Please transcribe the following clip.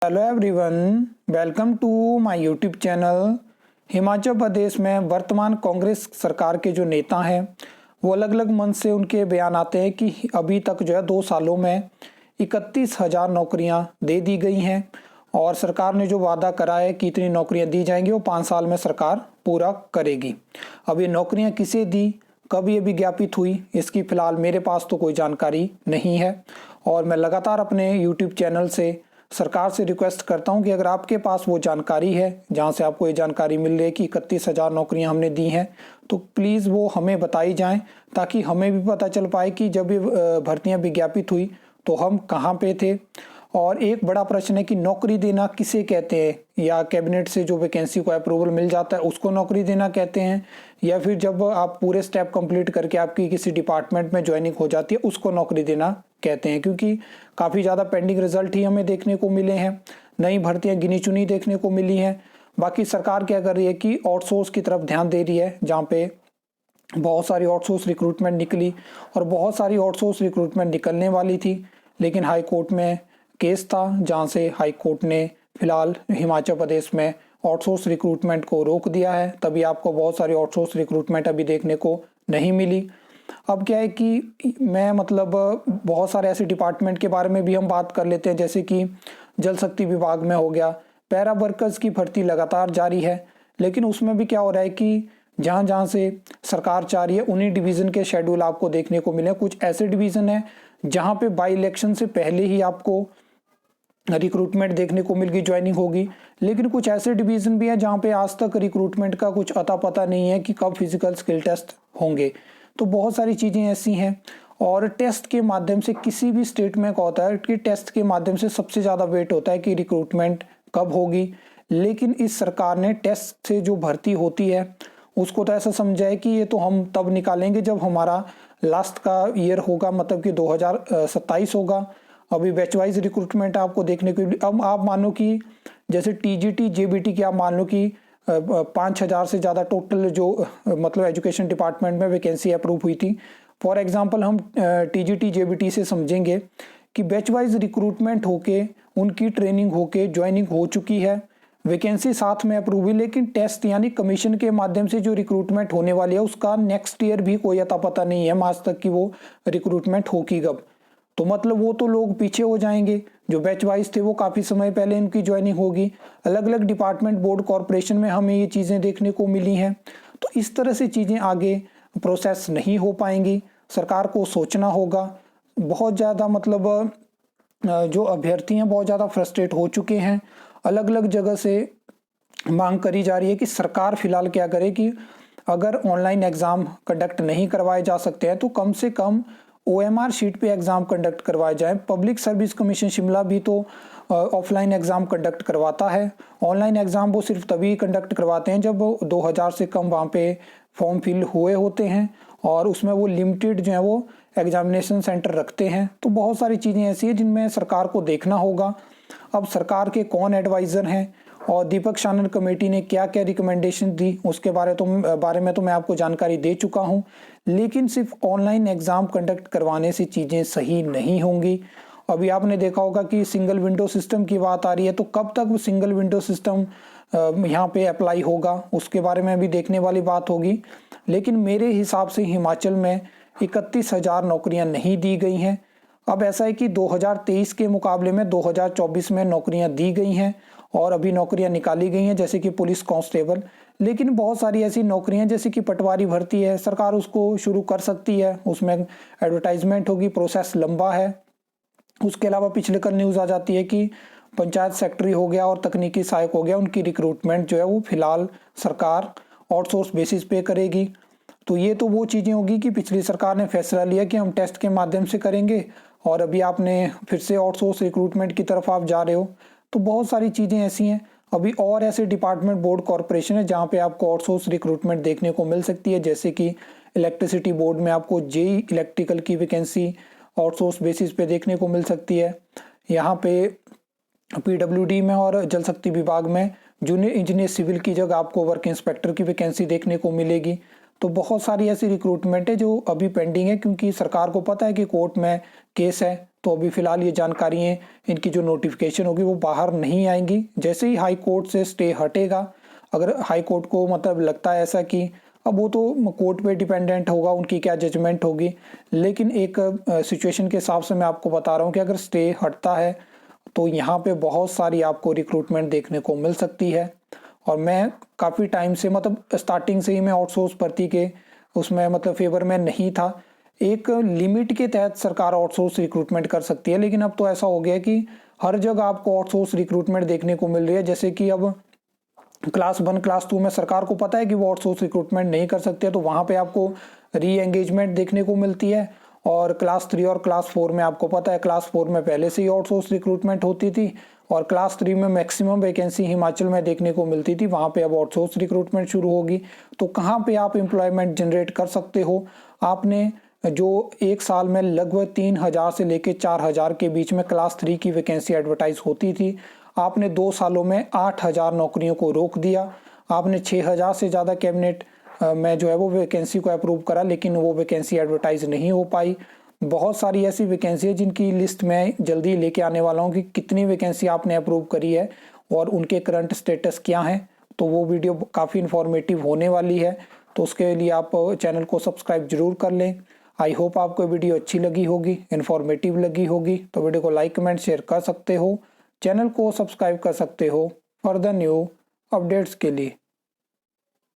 Hello everyone, welcome to my YouTube channel. Himachal Pradesh में वर्तमान कांग्रेस सरकार के जो नेता हैं वो अलग अलग मंच से उनके बयान आते हैं कि अभी तक जो है 2 सालों में 31,000 नौकरियां दे दी गई हैं और सरकार ने जो वादा करा है कि इतनी नौकरियां दी जाएंगी वो 5 साल में सरकार पूरा करेगी। अब ये नौकरियां किसे दी, कब ये विज्ञापित हुई, इसकी फ़िलहाल मेरे पास तो कोई जानकारी नहीं है और मैं लगातार अपने यूट्यूब चैनल से सरकार से रिक्वेस्ट करता हूं कि अगर आपके पास वो जानकारी है जहां से आपको ये जानकारी मिल रही है कि 31,000 नौकरियां हमने दी हैं तो प्लीज़ वो हमें बताई जाएं ताकि हमें भी पता चल पाए कि जब ये भर्तियां विज्ञापित हुई तो हम कहां पे थे। और एक बड़ा प्रश्न है कि नौकरी देना किसे कहते हैं, या कैबिनेट से जो वैकेंसी को अप्रूवल मिल जाता है उसको नौकरी देना कहते हैं, या फिर जब आप पूरे स्टेप कंप्लीट करके आपकी किसी डिपार्टमेंट में ज्वाइनिंग हो जाती है उसको नौकरी देना कहते हैं। क्योंकि काफ़ी ज़्यादा पेंडिंग रिजल्ट ही हमें देखने को मिले हैं, नई भर्तियां गिनी चुनी देखने को मिली हैं। बाकी सरकार क्या कर रही है कि आउटसोर्स की तरफ ध्यान दे रही है, जहाँ पे बहुत सारी आउटसोर्स रिक्रूटमेंट निकली और बहुत सारी आउटसोर्स रिक्रूटमेंट निकलने वाली थी, लेकिन हाई कोर्ट में केस था जहां से हाई कोर्ट ने फिलहाल हिमाचल प्रदेश में आउटसोर्स रिक्रूटमेंट को रोक दिया है। तभी आपको बहुत सारी आउटसोर्स रिक्रूटमेंट अभी देखने को नहीं मिली। अब क्या है कि मैं बहुत सारे ऐसे डिपार्टमेंट के बारे में भी हम बात कर लेते हैं, जैसे कि जल शक्ति विभाग में हो गया, पैरा वर्कर्स की भर्ती लगातार जारी है, लेकिन उसमें भी क्या हो रहा है कि जहाँ जहाँ से सरकार चाह रही है उन्हीं डिवीज़न के शेड्यूल आपको देखने को मिले। कुछ ऐसे डिवीज़न है जहाँ पे बाई इलेक्शन से पहले ही आपको रिक्रूटमेंट देखने को मिल गई, ज्वाइनिंग होगी, लेकिन कुछ ऐसे डिवीज़न भी हैं जहाँ पे आज तक रिक्रूटमेंट का कुछ अता पता नहीं है कि कब फिजिकल स्किल टेस्ट होंगे। तो बहुत सारी चीज़ें ऐसी हैं। और टेस्ट के माध्यम से किसी भी स्टेट में क्या होता है कि टेस्ट के माध्यम से सबसे ज़्यादा वेट होता है कि रिक्रूटमेंट कब होगी, लेकिन इस सरकार ने टेस्ट से जो भर्ती होती है उसको तो ऐसा समझा है कि ये तो हम तब निकालेंगे जब हमारा लास्ट का ईयर होगा, मतलब कि 2027 होगा। अभी बैच वाइज रिक्रूटमेंट आपको देखने को, अब आप मानो कि जैसे टीजीटी जेबीटी की आप मान लो कि 5,000 से ज़्यादा टोटल जो एजुकेशन डिपार्टमेंट में वैकेंसी अप्रूव हुई थी। फॉर एग्जांपल हम टीजीटी जेबीटी से समझेंगे कि बैच वाइज रिक्रूटमेंट होके उनकी ट्रेनिंग होके ज्वाइनिंग हो चुकी है, वैकेंसी साथ में अप्रूव हुई, लेकिन टेस्ट यानी कमीशन के माध्यम से जो रिक्रूटमेंट होने वाली है उसका नेक्स्ट ईयर भी कोई अता पता नहीं है आज तक कि वो रिक्रूटमेंट होगी कब। तो वो तो लोग पीछे हो जाएंगे, जो बैच वाइज थे वो काफ़ी समय पहले इनकी ज्वाइनिंग होगी। अलग अलग डिपार्टमेंट बोर्ड कॉरपोरेशन में हमें ये चीज़ें देखने को मिली हैं। तो इस तरह से चीज़ें आगे प्रोसेस नहीं हो पाएंगी, सरकार को सोचना होगा। बहुत ज़्यादा जो अभ्यर्थी हैं बहुत ज़्यादा फ्रस्ट्रेट हो चुके हैं। अलग अलग जगह से मांग करी जा रही है कि सरकार फिलहाल क्या करे कि अगर ऑनलाइन एग्ज़ाम कंडक्ट नहीं करवाए जा सकते हैं तो कम से कम OMR शीट पे एग्ज़ाम कंडक्ट करवाए जाए। पब्लिक सर्विस कमीशन शिमला भी तो ऑफलाइन एग्ज़ाम कंडक्ट करवाता है। ऑनलाइन एग्ज़ाम वो सिर्फ तभी कंडक्ट करवाते हैं जब 2,000 से कम वहाँ पे फॉर्म फिल हुए होते हैं और उसमें वो लिमिटेड जो है वो एग्जामिनेशन सेंटर रखते हैं। तो बहुत सारी चीज़ें ऐसी हैं जिनमें सरकार को देखना होगा। अब सरकार के कौन एडवाइज़र हैं और दीपक सानन कमेटी ने क्या क्या रिकमेंडेशन दी उसके बारे में तो मैं आपको जानकारी दे चुका हूं, लेकिन सिर्फ ऑनलाइन एग्ज़ाम कंडक्ट करवाने से चीज़ें सही नहीं होंगी। अभी आपने देखा होगा कि सिंगल विंडो सिस्टम की बात आ रही है, तो कब तक वो सिंगल विंडो सिस्टम यहाँ पे अप्लाई होगा उसके बारे में भी देखने वाली बात होगी। लेकिन मेरे हिसाब से हिमाचल में 31,000 नौकरियाँ नहीं दी गई हैं। अब ऐसा है कि 2023 के मुकाबले में 2024 में नौकरियां दी गई हैं और अभी नौकरियां निकाली गई हैं, जैसे कि पुलिस कांस्टेबल। लेकिन बहुत सारी ऐसी नौकरियां जैसे कि पटवारी भर्ती है, सरकार उसको शुरू कर सकती है, उसमें एडवर्टाइजमेंट होगी, प्रोसेस लंबा है। उसके अलावा पिछले कल न्यूज़ आ जाती है कि पंचायत सेक्रेटरी हो गया और तकनीकी सहायक हो गया, उनकी रिक्रूटमेंट जो है वो फिलहाल सरकार आउटसोर्स बेसिस पे करेगी। तो ये तो वो चीज़ें होगी कि पिछली सरकार ने फैसला लिया कि हम टेस्ट के माध्यम से करेंगे और अभी आपने फिर से आउटसोर्स रिक्रूटमेंट की तरफ आप जा रहे हो। तो बहुत सारी चीज़ें ऐसी हैं। अभी और ऐसे डिपार्टमेंट बोर्ड कॉरपोरेशन है जहाँ पे आपको आउटसोर्स रिक्रूटमेंट देखने को मिल सकती है, जैसे कि इलेक्ट्रिसिटी बोर्ड में आपको जेई इलेक्ट्रिकल की वैकेंसी आउटसोर्स बेसिस पे देखने को मिल सकती है। यहाँ पे PWD में और जल शक्ति विभाग में जूनियर इंजीनियर सिविल की जगह आपको वर्क इंस्पेक्टर की वैकेंसी देखने को मिलेगी। तो बहुत सारी ऐसी रिक्रूटमेंट है जो अभी पेंडिंग है, क्योंकि सरकार को पता है कि कोर्ट में केस है तो अभी फ़िलहाल ये जानकारियाँ, इनकी जो नोटिफिकेशन होगी वो बाहर नहीं आएंगी। जैसे ही हाई कोर्ट से स्टे हटेगा, अगर हाई कोर्ट को मतलब लगता है ऐसा कि अब वो तो कोर्ट पे डिपेंडेंट होगा, उनकी क्या जजमेंट होगी, लेकिन एक सिचुएशन के हिसाब से मैं आपको बता रहा हूँ कि अगर स्टे हटता है तो यहाँ पे बहुत सारी आपको रिक्रूटमेंट देखने को मिल सकती है। और मैं काफ़ी टाइम से मतलब स्टार्टिंग से ही मैं आउटसोर्स भर्ती के उसमें मतलब फेवर में नहीं था। एक लिमिट के तहत सरकार आउटसोर्स रिक्रूटमेंट कर सकती है, लेकिन अब तो ऐसा हो गया कि हर जगह आपको आउटसोर्स रिक्रूटमेंट देखने को मिल रही है। जैसे कि अब क्लास 1 क्लास 2 में सरकार को पता है कि वो आउटसोर्स रिक्रूटमेंट नहीं कर सकते, तो वहाँ पे आपको री एंगेजमेंट देखने को मिलती है। और क्लास 3 और क्लास 4 में आपको पता है क्लास 4 में पहले से ही आउटसोर्स रिक्रूटमेंट होती थी, और क्लास 3 में मैक्सिमम वैकेंसी हिमाचल में देखने को मिलती थी, वहाँ पे अब आउटसोर्स रिक्रूटमेंट शुरू होगी। तो कहाँ पे आप एम्प्लॉयमेंट जनरेट कर सकते हो? आपने जो एक साल में लगभग 3,000 से लेके 4,000 के बीच में क्लास 3 की वैकेंसी एडवर्टाइज होती थी, आपने 2 सालों में 8,000 नौकरियों को रोक दिया। आपने 6,000 से ज़्यादा कैबिनेट में जो है वो वैकेंसी को अप्रूव करा, लेकिन वो वैकेंसी एडवर्टाइज नहीं हो पाई। बहुत सारी ऐसी वैकेंसी है जिनकी लिस्ट मैं जल्दी लेके आने वाला हूँ कि कितनी वैकेंसी आपने अप्रूव करी है और उनके करंट स्टेटस क्या हैं। तो वो वीडियो काफ़ी इन्फॉर्मेटिव होने वाली है, तो उसके लिए आप चैनल को सब्सक्राइब जरूर कर लें। आई होप आपको वीडियो अच्छी लगी होगी, इन्फॉर्मेटिव लगी होगी। तो वीडियो को लाइक कमेंट शेयर कर सकते हो, चैनल को सब्सक्राइब कर सकते हो फॉर द न्यू अपडेट्स के लिए।